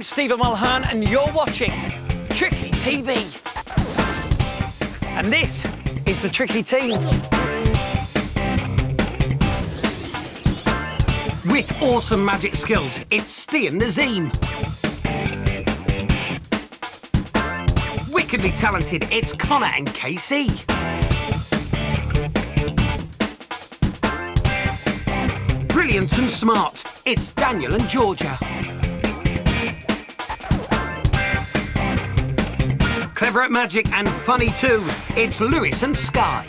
I'm Stephen Mulhern and you're watching Tricky TV. And this is the Tricky Team. With awesome magic skills, it's Steve and Nazim. Wickedly talented, it's Connor and KC. Brilliant and smart, it's Daniel and Georgia. Clever at magic and funny too, it's Lewis and Sky.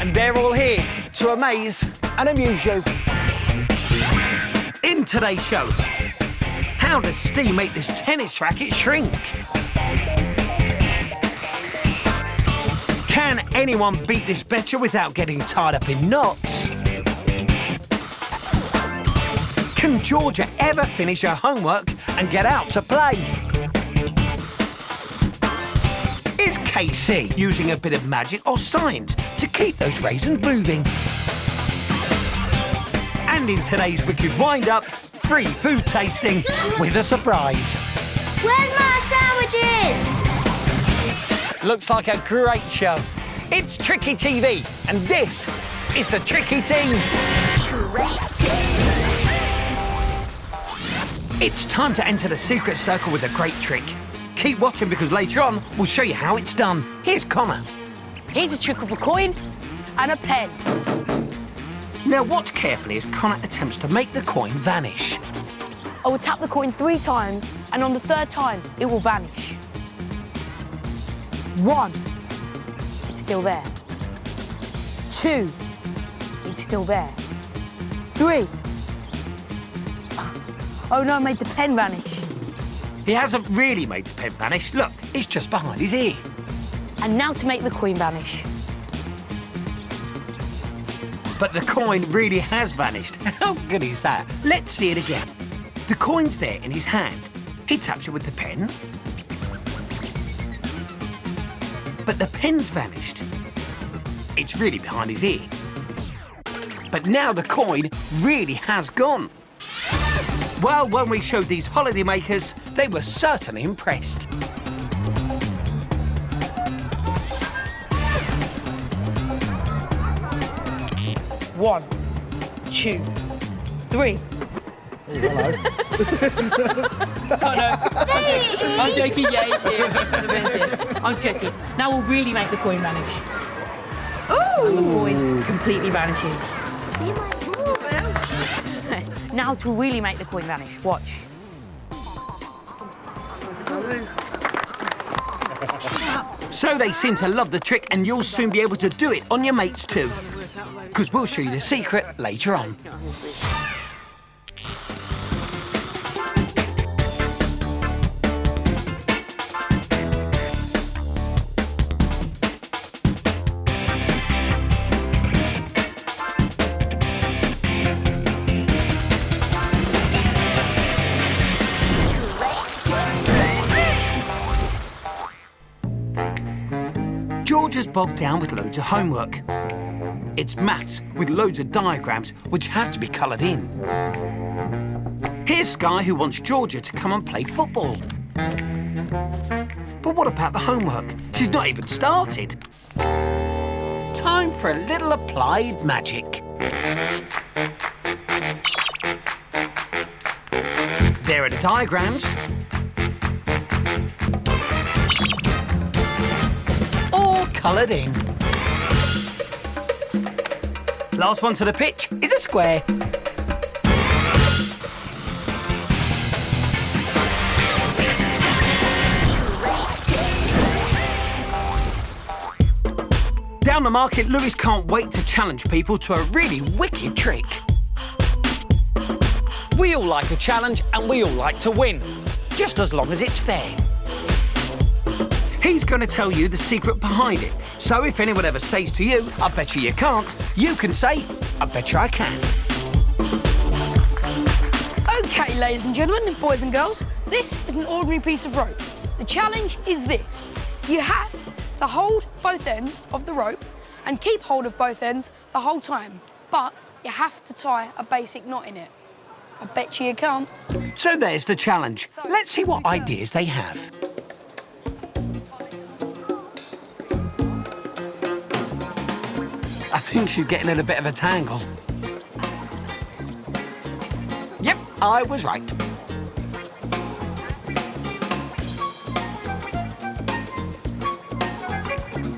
And they're all here to amaze and amuse you. In today's show, how does Steve make this tennis racket shrink? Can anyone beat this betcha without getting tied up in knots? Can Georgia ever finish her homework and get out to play? Is KC using a bit of magic or science to keep those raisins moving? And in today's Wicked Wind-Up, free food tasting with a surprise. Where's my sandwiches? Looks like a great show. It's Tricky TV, and this is the Tricky Team. It's time to enter the secret circle with a great trick. Keep watching because later on we'll show you how it's done. Here's Connor. Here's a trick with a coin and a pen. Now watch carefully as Connor attempts to make the coin vanish. I will tap the coin 3 times, and on the 3rd time, it will vanish. 1, it's still there. 2, it's still there. 3. Oh no, I made the pen vanish. He hasn't really made the pen vanish. Look, it's just behind his ear. And now to make the coin vanish. But the coin really has vanished. How good is that? Let's see it again. The coin's there in his hand. He taps it with the pen. But the pen's vanished. It's really behind his ear. But now the coin really has gone. Well, when we showed these holiday makers, they were certainly impressed. One, 2, 3. Hello. Oh no, I'm joking, yeah, it's here. I'm joking. Now we'll really make the coin vanish. Ooh! And the coin completely vanishes. Now to really make the coin vanish, watch. So they seem to love the trick and you'll soon be able to do it on your mates too. Because we'll show you the secret later on. Georgia's bogged down with loads of homework. It's maths with loads of diagrams which have to be coloured in. Here's Sky who wants Georgia to come and play football. But what about the homework? She's not even started. Time for a little applied magic. There are the diagrams. All coloured in. Last one to the pitch is a square. Down the market, Lewis can't wait to challenge people to a really wicked trick. We all like a challenge and we all like to win, just as long as it's fair. He's going to tell you the secret behind it. So if anyone ever says to you, I bet you can't, you can say, I bet you I can. OK, ladies and gentlemen, boys and girls, this is an ordinary piece of rope. The challenge is this. You have to hold both ends of the rope and keep hold of both ends the whole time. But you have to tie a basic knot in it. I bet you can't. So there's the challenge. Let's see what ideas they have. I think she's getting in a bit of a tangle. Yep, I was right.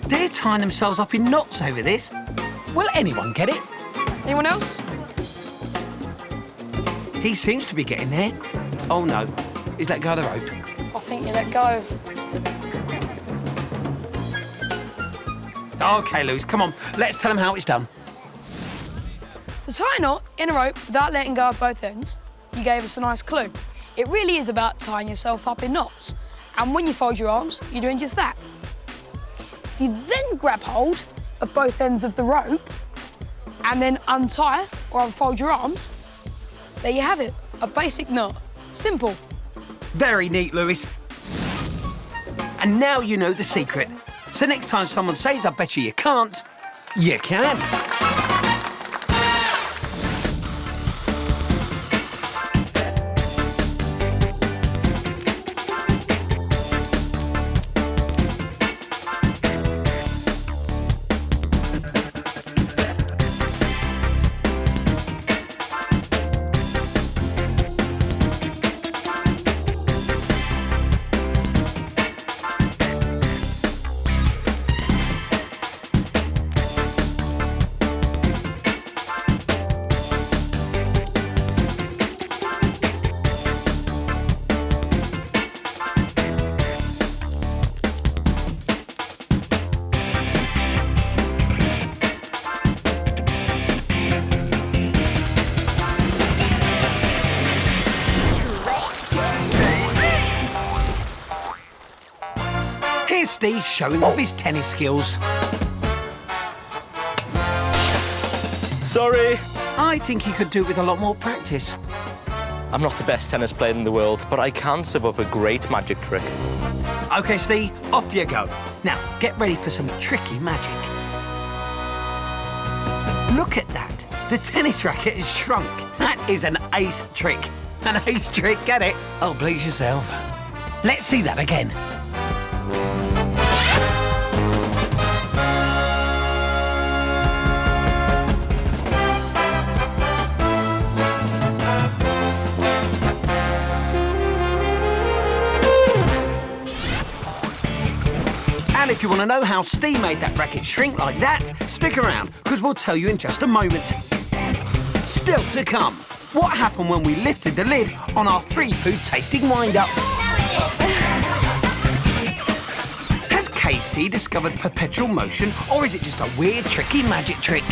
They're tying themselves up in knots over this. Will anyone get it? Anyone else? He seems to be getting there. Oh no, he's let go of the rope. I think you let go. OK, Lewis, come on, let's tell him how it's done. To tie a knot in a rope without letting go of both ends, you gave us a nice clue. It really is about tying yourself up in knots. And when you fold your arms, you're doing just that. You then grab hold of both ends of the rope and then untie or unfold your arms. There you have it, a basic knot. Simple. Very neat, Lewis. And now you know the secret. So next time someone says, I bet you can't, you can. Here's Steve showing off his tennis skills. Sorry. I think he could do with a lot more practice. I'm not the best tennis player in the world, but I can serve up a great magic trick. OK, Steve, off you go. Now, get ready for some tricky magic. Look at that. The tennis racket is shrunk. That is an ace trick. An ace trick, get it? Oh, please yourself. Let's see that again. And if you want to know how Steve made that racket shrink like that, stick around, because we'll tell you in just a moment. Still to come, what happened when we lifted the lid on our free food tasting wind-up? Has Casey discovered perpetual motion, or is it just a weird, tricky magic trick?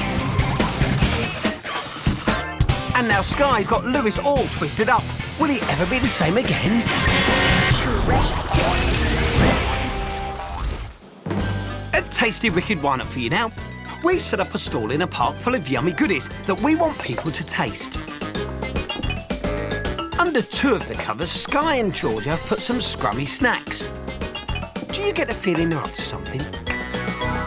And now Sky's got Lewis all twisted up. Will he ever be the same again? A tasty wicked wind-up for you now. We've set up a stall in a park full of yummy goodies that we want people to taste. Under two of the covers, Sky and Georgia have put some scrummy snacks. Do you get the feeling they're up to something?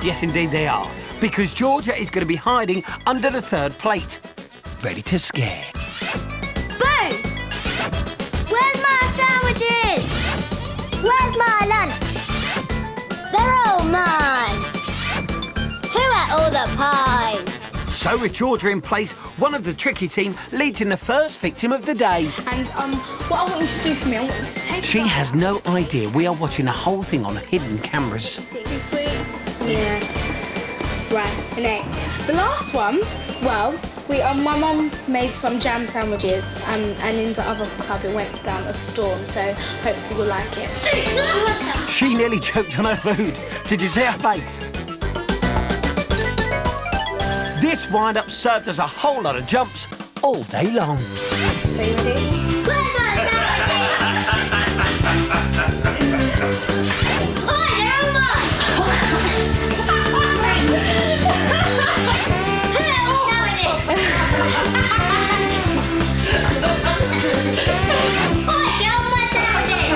Yes, indeed they are, because Georgia is going to be hiding under the third plate, ready to scare. Boo! Where's my sandwiches? Where's my lunch? They're all mine. Who ate all the pies? So with Georgia in place, one of the tricky team leads in the first victim of the day. And what I want you to do for me, I want you to take She has no idea we are watching the whole thing on hidden cameras. Too sweet? Yeah. Right, and the last one, well, my mum made some jam sandwiches and in the other club it went down a storm, so hopefully you'll like it. She nearly choked on her food. Did you see her face? This wind-up served us a whole lot of jumps all day long. So you ready? Where's my sandwiches? Oi, they're all mine. Who ate all the sandwiches? Oi, get on my sandwiches.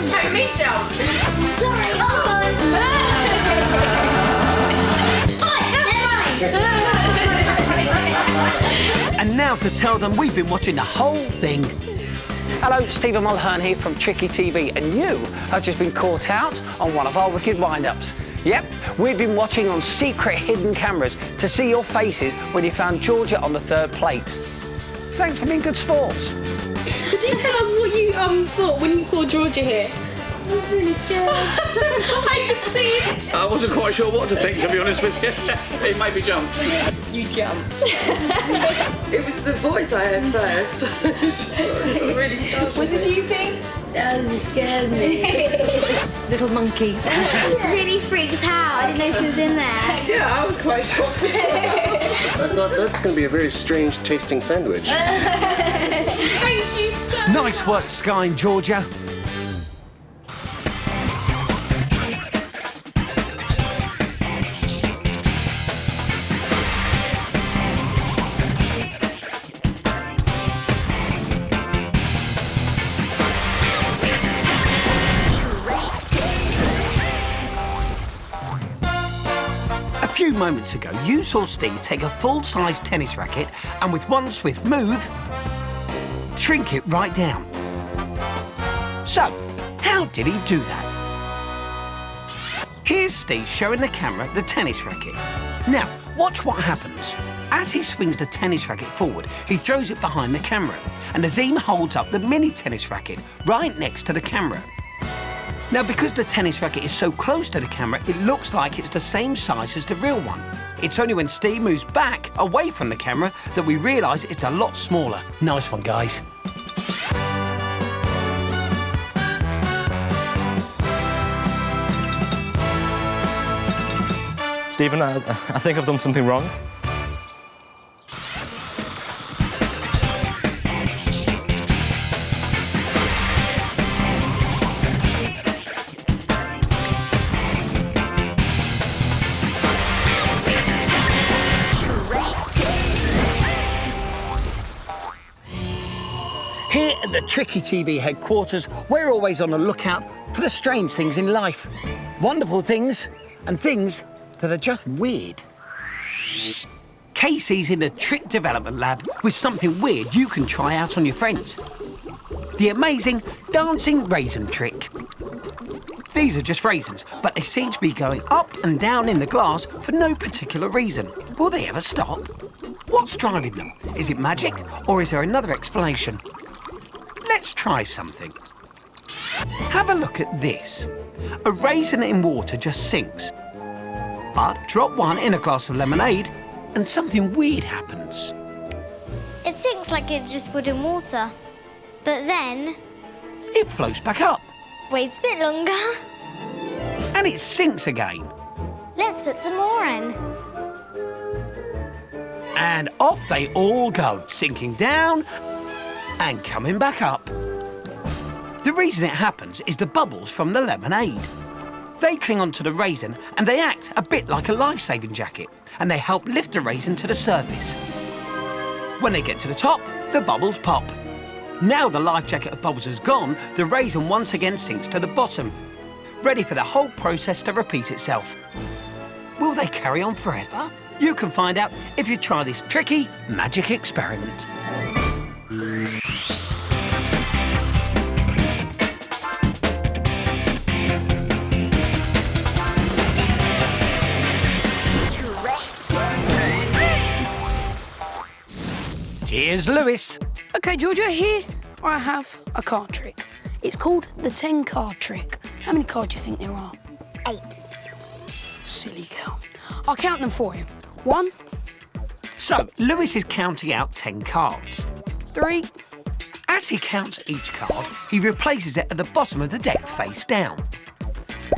Show me jump. Sorry, all gone. Oi, they're mine. And now to tell them we've been watching the whole thing. Hello, Stephen Mulhern here from Tricky TV, and you have just been caught out on one of our wicked wind-ups. Yep, we've been watching on secret hidden cameras to see your faces when you found Georgia on the third plate. Thanks for being good sports. Could you tell us what you thought when you saw Georgia here? I was really scared. I could see. I wasn't quite sure what to think, to be honest with you. It made me jump. You jumped. It was the voice I heard first. Just really startled. What did you think? That scared me. Little monkey. I was really freaked out. I didn't know she was in there. Yeah, I was quite shocked as well. I thought that's going to be a very strange tasting sandwich. Thank you so much. Nice work, Sky and Georgia. A few moments ago, you saw Steve take a full-size tennis racket and with one swift move, shrink it right down. So, how did he do that? Here's Steve showing the camera the tennis racket. Now, watch what happens. As he swings the tennis racket forward, he throws it behind the camera, and Azim holds up the mini tennis racket right next to the camera. Now, because the tennis racket is so close to the camera, it looks like it's the same size as the real one. It's only when Steve moves back, away from the camera, that we realise it's a lot smaller. Nice one, guys. Stephen, I think I've done something wrong. Here at the Tricky TV headquarters, we're always on the lookout for the strange things in life. Wonderful things and things that are just weird. Casey's in the trick development lab with something weird you can try out on your friends. The amazing dancing raisin trick. These are just raisins, but they seem to be going up and down in the glass for no particular reason. Will they ever stop? What's driving them? Is it magic, or is there another explanation? Let's try something. Have a look at this. A raisin in water just sinks. But drop one in a glass of lemonade and something weird happens. It sinks like it just would in water. But then, It floats back up waits a bit longer. and it sinks again. Let's put some more in. And off they all go, sinking down and coming back up. The reason it happens is the bubbles from the lemonade. They cling onto the raisin and they act a bit like a life-saving jacket, and they help lift the raisin to the surface. When they get to the top, the bubbles pop. Now the life jacket of bubbles is gone, the raisin once again sinks to the bottom, ready for the whole process to repeat itself. Will they carry on forever? You can find out if you try this tricky magic experiment. Here's Lewis. OK, Georgia, here I have a card trick. It's called the 10 card trick. How many cards do you think there are? 8. Silly girl. I'll count them for you. 1, So, Lewis is counting out 10 cards. 3, As he counts each card, he replaces it at the bottom of the deck face down.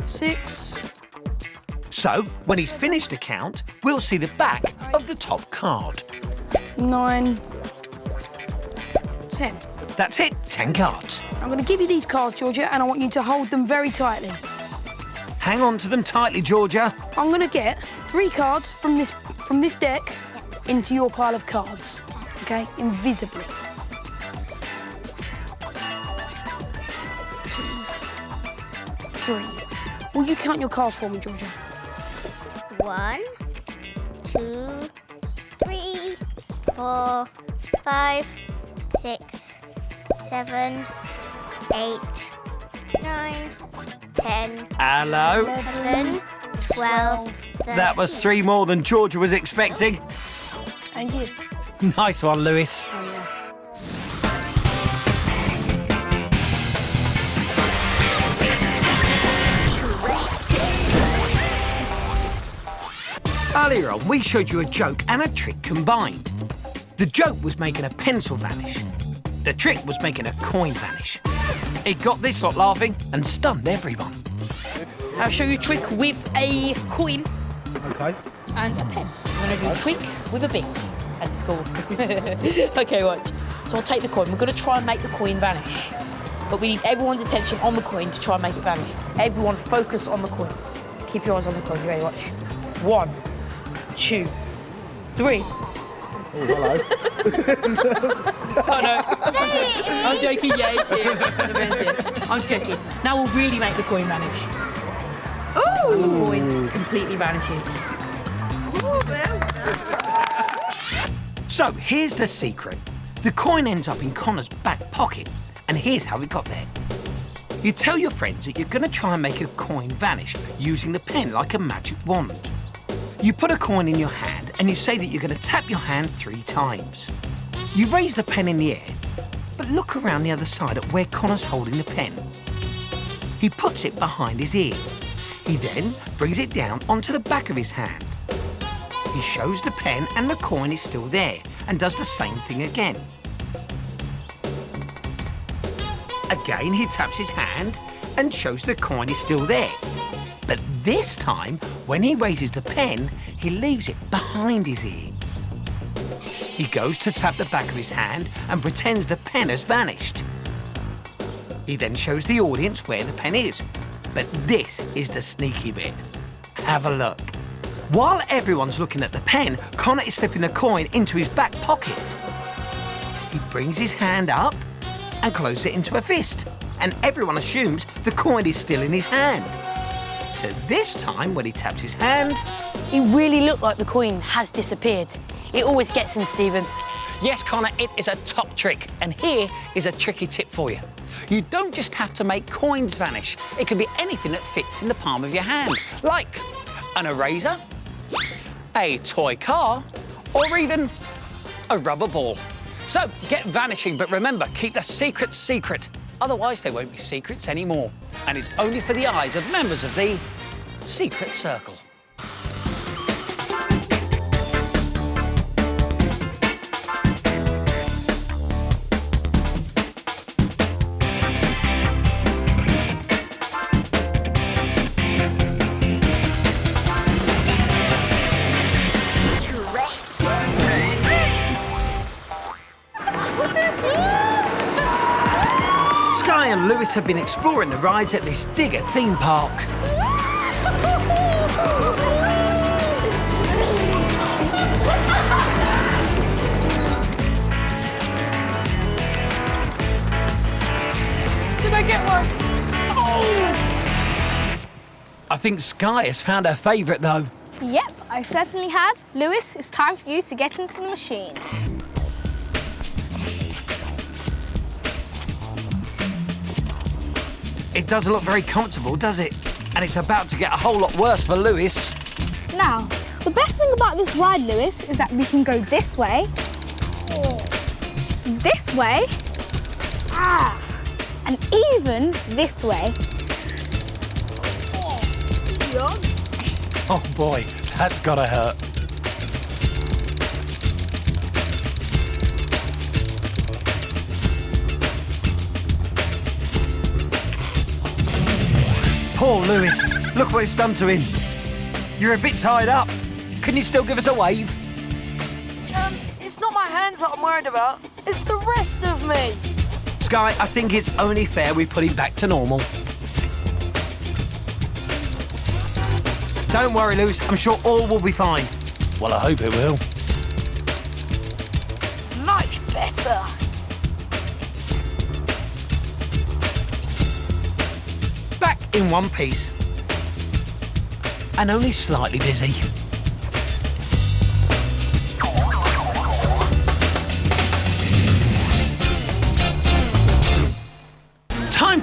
6, So, when he's finished the count, we'll see the back of the top card. 9, 10. That's it, 10 cards. I'm going to give you these cards, Georgia, and I want you to hold them very tightly. Hang on to them tightly, Georgia. I'm going to get 3 cards from this deck into your pile of cards, OK, invisibly. 2, 3. Will you count your cards for me, Georgia? 1, 2, 3, 4, 5, 6, 7, 8, 9, 10, Hello. 11, 12, 13. That was 3 more than Georgia was expecting. Thank you. Nice one, Lewis. Earlier on, we showed you a joke and a trick combined. The joke was making a pencil vanish. The trick was making a coin vanish. It got this lot laughing and stunned everyone. I'll show you a trick with a coin Okay. and a pen. I'm going to do a trick with a big, as it's called. OK, right. So I'll take the coin. We're going to try and make the coin vanish. But we need everyone's attention on the coin to try and make it vanish. Everyone focus on the coin. Keep your eyes on the coin. You ready? Watch. 1, 2, 3. Oh, hello. Oh, no. I'm joking. Yeah, it's here. The pen's here. I'm joking. Now we'll really make the coin vanish. Oh! And the coin completely vanishes. So here's the secret. The coin ends up in Connor's back pocket, and here's how it got there. You tell your friends that you're going to try and make a coin vanish using the pen like a magic wand. You put a coin in your hand and you say that you're going to tap your hand 3 times. You raise the pen in the air, but look around the other side at where Connor's holding the pen. He puts it behind his ear. He then brings it down onto the back of his hand. He shows the pen and the coin is still there and does the same thing again. Again, he taps his hand and shows the coin is still there. But this time, when he raises the pen, he leaves it behind his ear. He goes to tap the back of his hand and pretends the pen has vanished. He then shows the audience where the pen is. But this is the sneaky bit. Have a look. While everyone's looking at the pen, Connor is slipping the coin into his back pocket. He brings his hand up and closes it into a fist. And everyone assumes the coin is still in his hand. So this time, when he taps his hand... It really looked like the coin has disappeared. It always gets him, Stephen. Yes, Connor, it is a top trick. And here is a tricky tip for you. You don't just have to make coins vanish. It can be anything that fits in the palm of your hand, like an eraser, a toy car, or even a rubber ball. So get vanishing, but remember, keep the secrets secret. Otherwise, they won't be secrets anymore. And it's only for the eyes of members of the Secret Circle. Sky and Lewis have been exploring the rides at this Digger theme park. Did I get one? Oh! I think Sky has found her favourite, though. Yep, I certainly have. Lewis, it's time for you to get into the machine. It doesn't look very comfortable, does it? And it's about to get a whole lot worse for Lewis. Now, the best thing about this ride, Lewis, is that we can go this way, this way, and even this way. Oh boy, that's gotta hurt. Poor Lewis, look what it's done to him. You're a bit tied up. Can you still give us a wave? It's not my hands that I'm worried about. It's the rest of me. Sky, I think it's only fair we put him back to normal. Don't worry, Lewis. I'm sure all will be fine. Well, I hope it will. Much better. Back in one piece. And only slightly dizzy.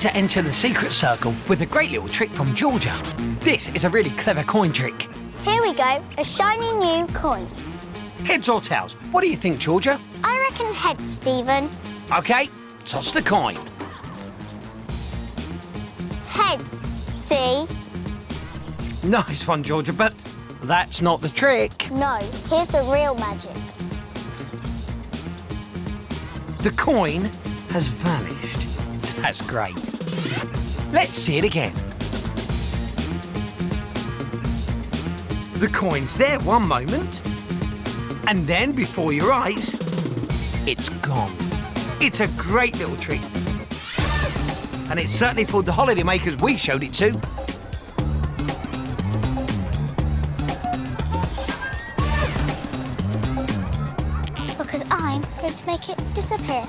to enter the secret circle with a great little trick from Georgia. This is a really clever coin trick. Here we go, a shiny new coin. Heads or tails? What do you think, Georgia? I reckon heads, Stephen. OK, toss the coin. It's heads, see? Nice one, Georgia, but that's not the trick. No, here's the real magic. The coin has vanished. That's great. Let's see it again. The coin's there one moment, and then before your eyes, it's gone. It's a great little trick. And it certainly fooled the holiday makers we showed it to. Because I'm going to make it disappear.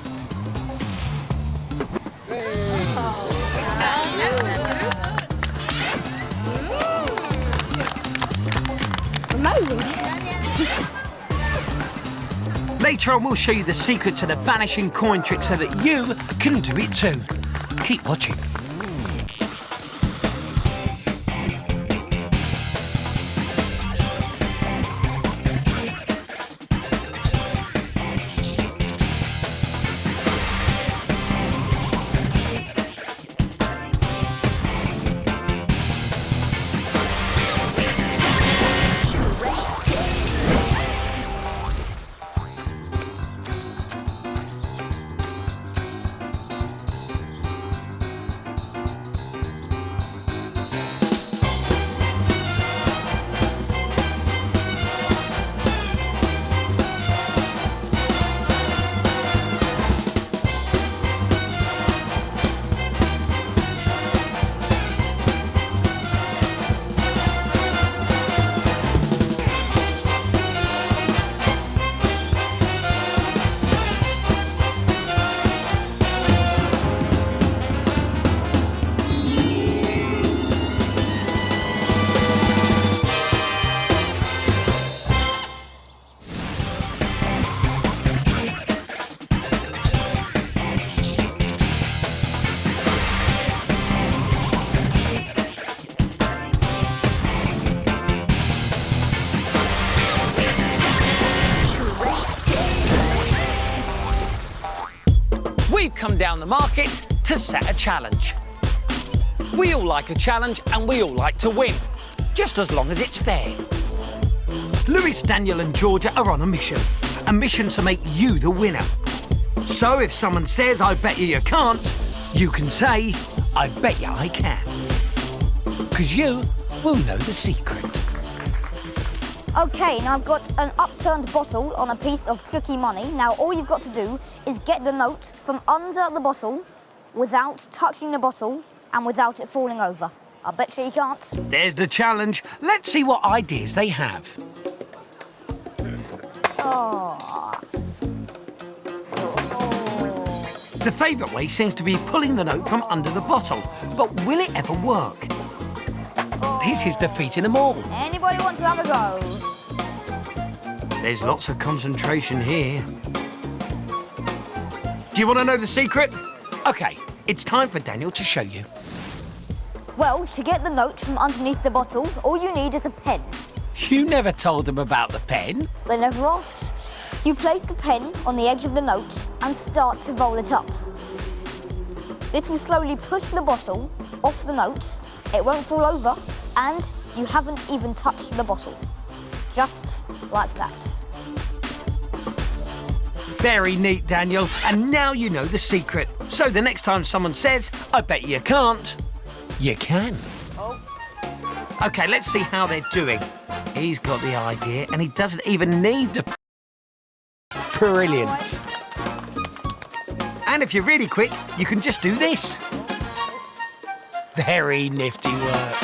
Later on, we'll show you the secret to the vanishing coin trick so that you can do it too. Keep watching. We've come down the market to set a challenge. We all like a challenge and we all like to win, just as long as it's fair. Louis, Daniel and Georgia are on a mission to make you the winner. So if someone says, I bet you can't, you can say, I bet you I can. Because you will know the secret. OK, now I've got an upturned bottle on a piece of clicky money. Now all you've got to do is get the note from under the bottle without touching the bottle and without it falling over. I bet you can't. There's the challenge. Let's see what ideas they have. The favourite way seems to be pulling the note from under the bottle. But will it ever work? This is defeating them all. Anybody want to have a go? There's lots of concentration here. Do you want to know the secret? OK, it's time for Daniel to show you. Well, to get the note from underneath the bottle, all you need is a pen. You never told them about the pen. They never asked. You place the pen on the edge of the note and start to roll it up. This will slowly push the bottle off the note. It won't fall over, and you haven't even touched the bottle. Just like that. Very neat, Daniel. And now you know the secret. So the next time someone says, I bet you can't, you can. OK, let's see how they're doing. He's got the idea, and he doesn't even need the... Brilliant. And if you're really quick, you can just do this. Very nifty work.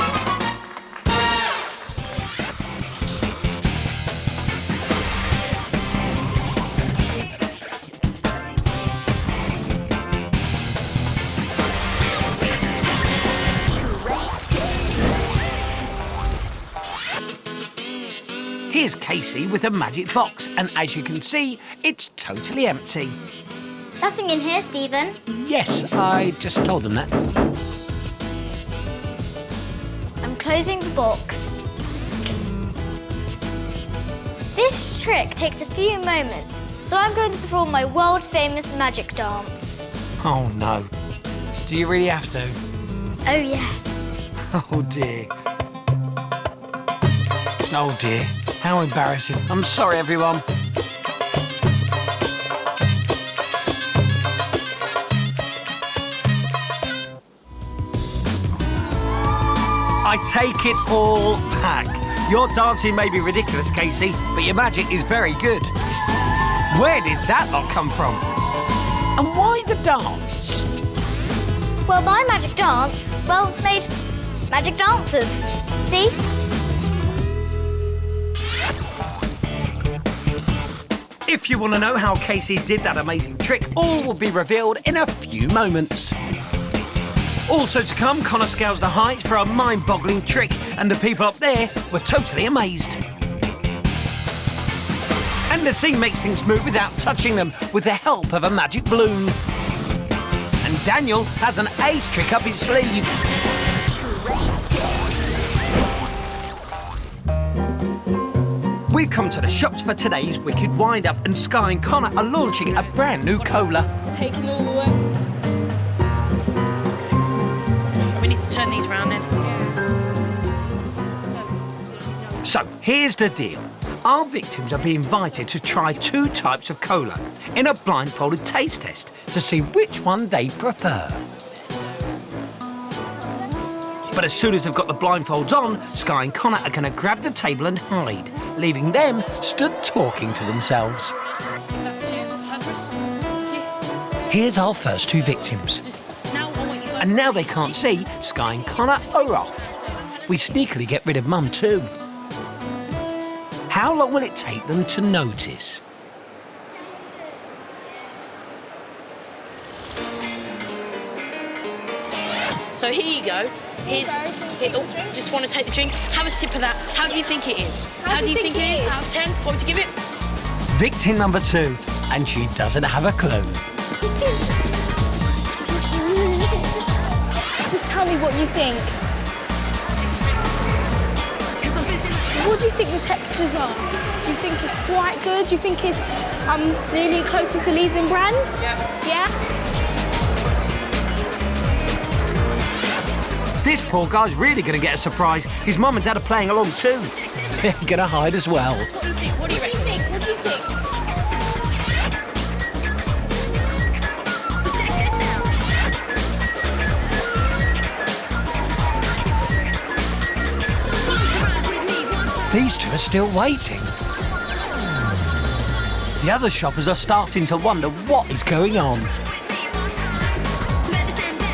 Here's Casey with a magic box, and as you can see, it's totally empty. Nothing in here, Stephen. Yes, I just told them that. I'm closing the box. This trick takes a few moments, so I'm going to perform my world-famous magic dance. Oh, no. Do you really have to? Oh, yes. Oh, dear. Oh, dear. How embarrassing. I'm sorry, everyone. I take it all back. Your dancing may be ridiculous, Casey, but your magic is very good. Where did that lot come from? And why the dance? Well, my magic dance, made magic dancers. See? If you want to know how Casey did that amazing trick, all will be revealed in a few moments. Also to come, Connor scales the heights for a mind-boggling trick, and the people up there were totally amazed. And the scene makes things move without touching them, with the help of a magic balloon. And Daniel has an ace trick up his sleeve. We've come to the shops for today's Wicked Wind-Up, and Sky and Connor are launching a brand new cola. Taking all the way. We need to turn these round then. So, here's the deal. Our victims are being invited to try 2 types of cola in a blindfolded taste test to see which one they prefer. But as soon as they've got the blindfolds on, Sky and Connor are going to grab the table and hide, leaving them stood talking to themselves. Here's our first 2 victims. And now they can't see, Sky and Connor are off. We sneakily get rid of Mum too. How long will it take them to notice? So here you go. Just want to take the drink. Have a sip of that. How do you think it is? How do you think it is? Out of 10? What would you give it? Victim number 2, and she doesn't have a clue. Just tell me what you think. What do you think the textures are? Do you think it's quite good? Do you think it's nearly closest to Raisin brands? Yeah. This poor guy's really going to get a surprise. His mum and dad are playing along too. They're going to hide as well. What do you think? What do you reckon? What do you think? These 2 are still waiting. The other shoppers are starting to wonder what is going on.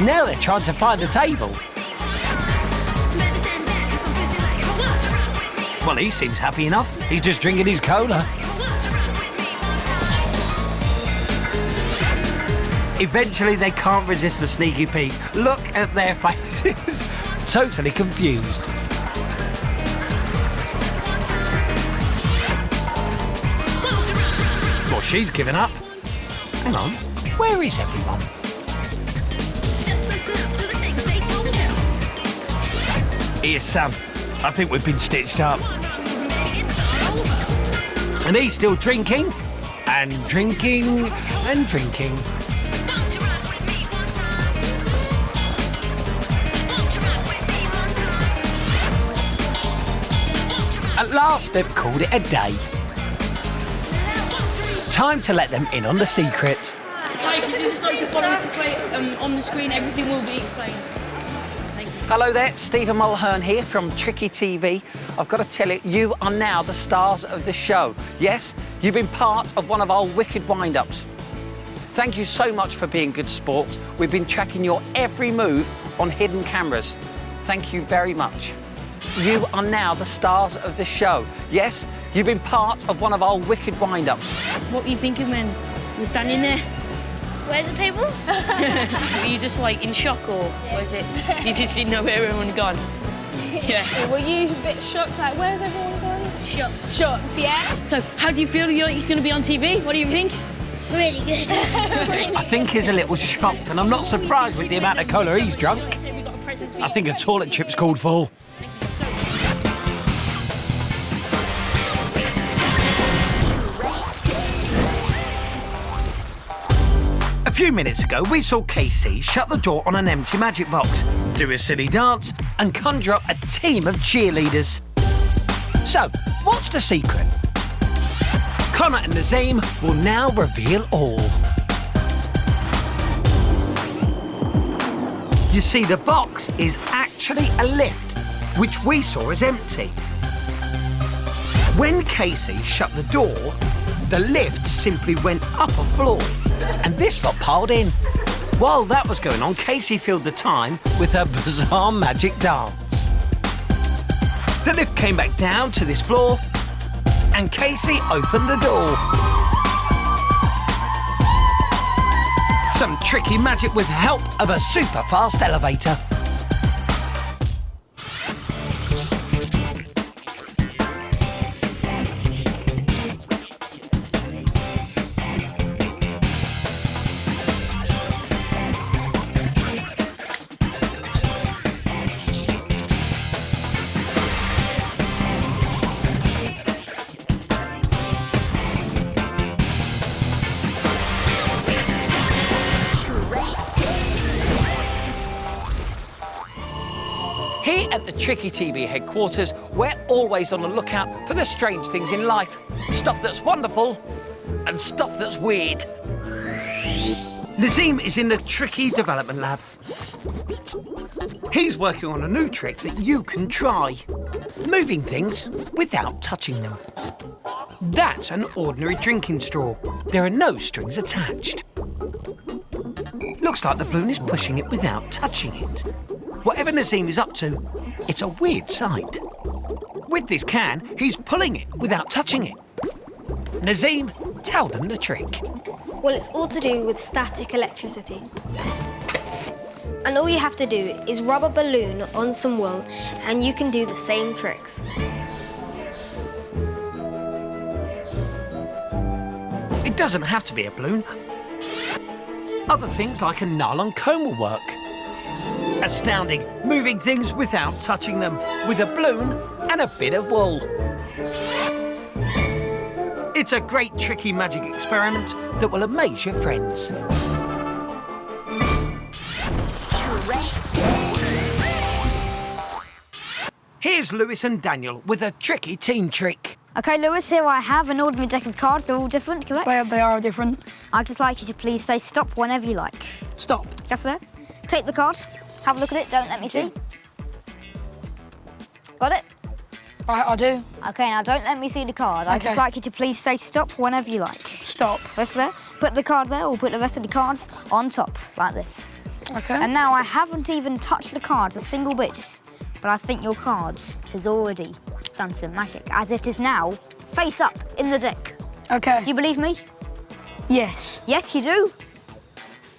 Now they're trying to find the table. Well, he seems happy enough. He's just drinking his cola. Eventually, they can't resist the sneaky peek. Look at their faces. Totally confused. Well, she's given up. Hang on, where is everyone? Here's Sam. I think we've been stitched up. And he's still drinking, and drinking, and drinking. At last, they've called it a day. Time to let them in on the secret. Hi, could you just like to follow us this way? On the screen, everything will be explained. Hello there, Stephen Mulhern here from Tricky TV. I've got to tell you, you are now the stars of the show. Yes, you've been part of one of our wicked wind-ups. Thank you so much for being good sport. We've been tracking your every move on hidden cameras. Thank you very much. You are now the stars of the show. Yes, you've been part of one of our wicked wind-ups. What were you thinking when you were standing there? Where's the table? Were you just like in shock, or was it you just didn't know where everyone had gone? Yeah. Were you a bit shocked, like, where's everyone gone? Shocked. Shocked, yeah? So, how do you feel? He's going to be on TV? What do you think? Really good. I think he's a little shocked, and I'm not surprised with the amount of cola he's drunk. I think a toilet trip's called for. A few minutes ago, we saw Casey shut the door on an empty magic box, do a silly dance, and conjure up a team of cheerleaders. So, what's the secret? Connor and Nazim will now reveal all. You see, the box is actually a lift, which we saw as empty. When Casey shut the door, the lift simply went up a floor, and this lot piled in. While that was going on, Casey filled the time with her bizarre magic dance. The lift came back down to this floor, and Casey opened the door. Some tricky magic with the help of a super fast elevator. Here at the Tricky TV headquarters, we're always on the lookout for the strange things in life. Stuff that's wonderful and stuff that's weird. Nazim is in the Tricky Development Lab. He's working on a new trick that you can try. Moving things without touching them. That's an ordinary drinking straw. There are no strings attached. Looks like the balloon is pushing it without touching it. Whatever Nazim is up to, it's a weird sight. With this can, he's pulling it without touching it. Nazim, tell them the trick. Well, it's all to do with static electricity. And all you have to do is rub a balloon on some wool and you can do the same tricks. It doesn't have to be a balloon. Other things like a nylon comb will work. Astounding, moving things without touching them, with a balloon and a bit of wool. It's a great tricky magic experiment that will amaze your friends. Here's Lewis and Daniel with a tricky team trick. OK, Lewis, here I have an ordinary deck of cards. They're all different, correct? They are different. I'd just like you to please say stop whenever you like. Stop. Yes, sir. Take the card. Have a look at it. Don't let me see. Got it? I do. OK, now don't let me see the card. I'd just like you to please say stop whenever you like. Stop. Yes, sir. Put the card there or put the rest of the cards on top, like this. OK. And now I haven't even touched the cards a single bit, but I think your card has already done some magic, as it is now face up in the deck. OK. Do you believe me? Yes. Yes, you do.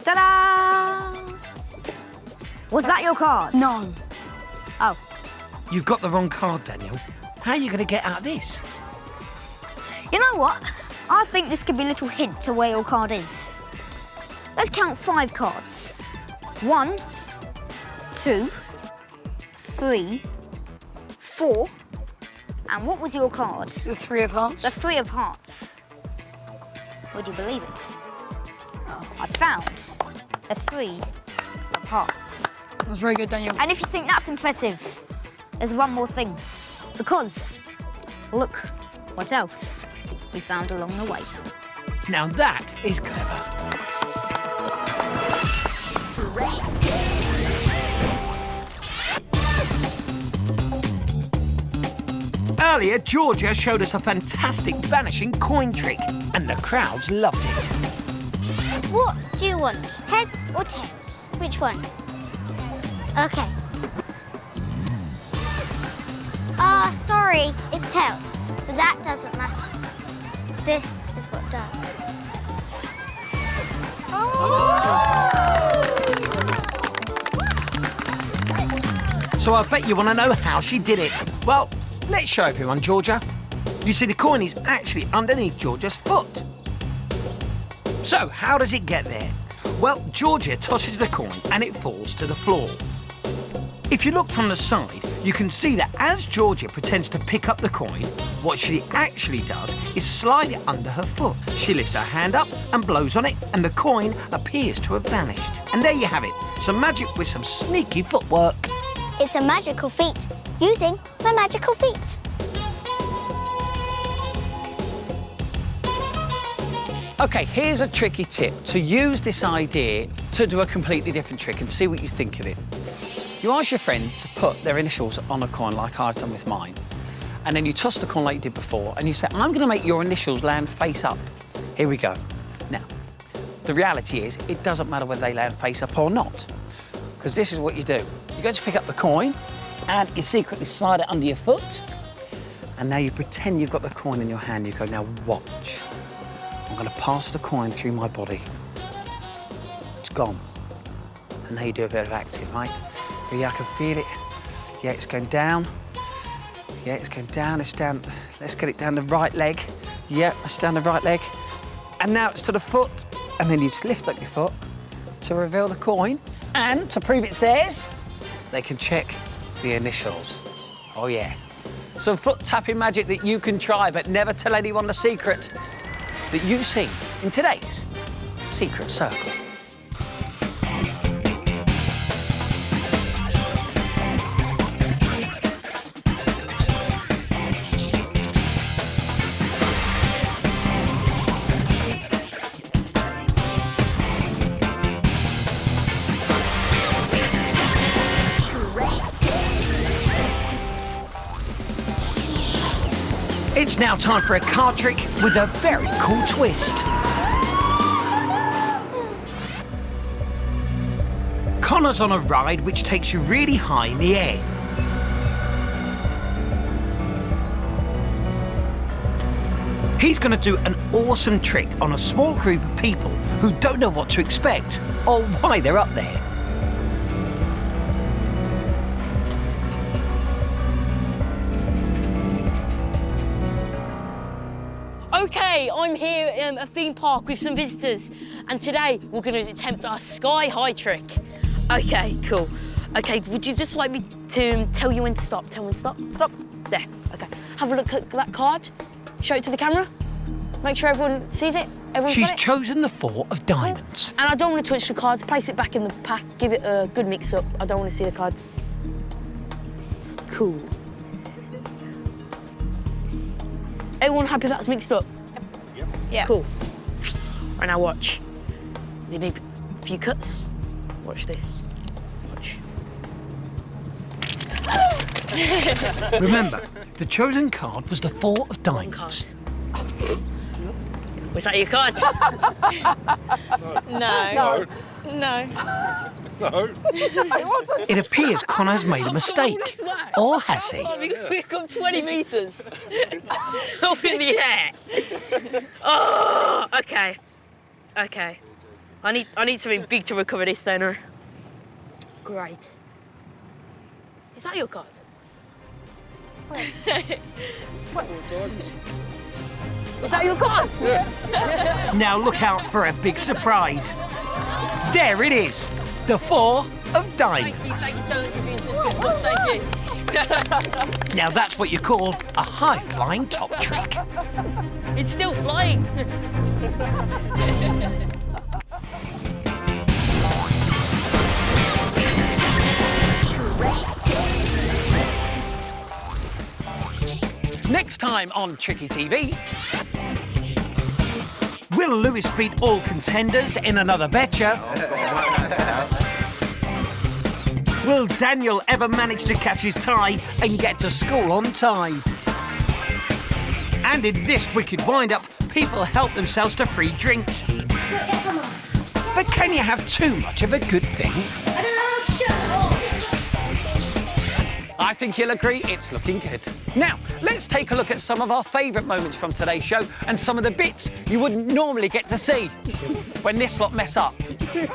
Ta-da! Was that your card? No. Oh. You've got the wrong card, Daniel. How are you going to get out of this? You know what? I think this could be a little hint to where your card is. Let's count 5 cards. 1, 2, 3, 4. And what was your card? The 3 of hearts. The 3 of hearts. Would you believe it? Oh. I found a 3 of hearts. That was very good, Daniel. And if you think that's impressive, there's one more thing. Because, look what else we found along the way. Now that is clever. Earlier, Georgia showed us a fantastic vanishing coin trick, and the crowds loved it. What do you want? Heads or tails? Which one? OK. Sorry, it's tails. But that doesn't matter. This is what does. So I bet you want to know how she did it. Well, let's show everyone, Georgia. You see, the coin is actually underneath Georgia's foot. So, how does it get there? Well, Georgia tosses the coin and it falls to the floor. If you look from the side, you can see that as Georgia pretends to pick up the coin, what she actually does is slide it under her foot. She lifts her hand up and blows on it, and the coin appears to have vanished. And there you have it, some magic with some sneaky footwork. It's a magical feat, using my magical feet. OK, here's a tricky tip to use this idea to do a completely different trick and see what you think of it. You ask your friend to put their initials on a coin like I've done with mine, and then you toss the coin like you did before, and you say, I'm going to make your initials land face up. Here we go. Now, the reality is, it doesn't matter whether they land face up or not, because this is what you do. You go to pick up the coin, and you secretly slide it under your foot, and now you pretend you've got the coin in your hand. You go, now watch. I'm going to pass the coin through my body. It's gone. And now you do a bit of acting, right? Yeah, I can feel it. Yeah, it's going down. Yeah, it's going down, it's down. Let's get it down the right leg. Yeah, it's down the right leg. And now it's to the foot. And then you just lift up your foot to reveal the coin. And to prove it's theirs, they can check the initials. Oh, yeah. Some foot tapping magic that you can try, but never tell anyone the secret that you've seen in today's Secret Circle. It's now time for a card trick with a very cool twist. Connor's on a ride which takes you really high in the air. He's going to do an awesome trick on a small group of people who don't know what to expect or why they're up there. Okay, I'm here in a theme park with some visitors, and today we're going to attempt our sky-high trick. Okay, cool. Okay, would you just like me to tell you when to stop? Tell me when to stop. Stop. There. Okay. Have a look at that card. Show it to the camera. Make sure everyone sees it. Everyone's She's got it? chosen the 4 of diamonds. And I don't want to touch the cards. Place it back in the pack. Give it a good mix-up. I don't want to see the cards. Cool. Everyone happy that's mixed up? Yep. Yeah. Cool. Right, now watch. You need a few cuts. Watch this. Watch. Remember, the chosen card was the 4 of diamonds. Was that your card? No. No. It appears Connor has made a mistake. Or has he? We've come 20 metres up in the air. Oh, okay. Okay. I need something big to recover this, don't I? Great. Is that your card? Is that your card? Yes. Now look out for a big surprise. There it is, the 4 of diamonds. Thank you so much for being such good sport. Thank you. Now that's what you call a high-flying top trick. It's still flying. Next time on Tricky TV. Will Lewis beat all contenders in another betcha? Will Daniel ever manage to catch his tie and get to school on time? And in this wicked wind-up, people help themselves to free drinks. But can you have too much of a good thing? I think you'll agree it's looking good. Now, let's take a look at some of our favourite moments from today's show and some of the bits you wouldn't normally get to see when this lot mess up.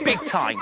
Big time.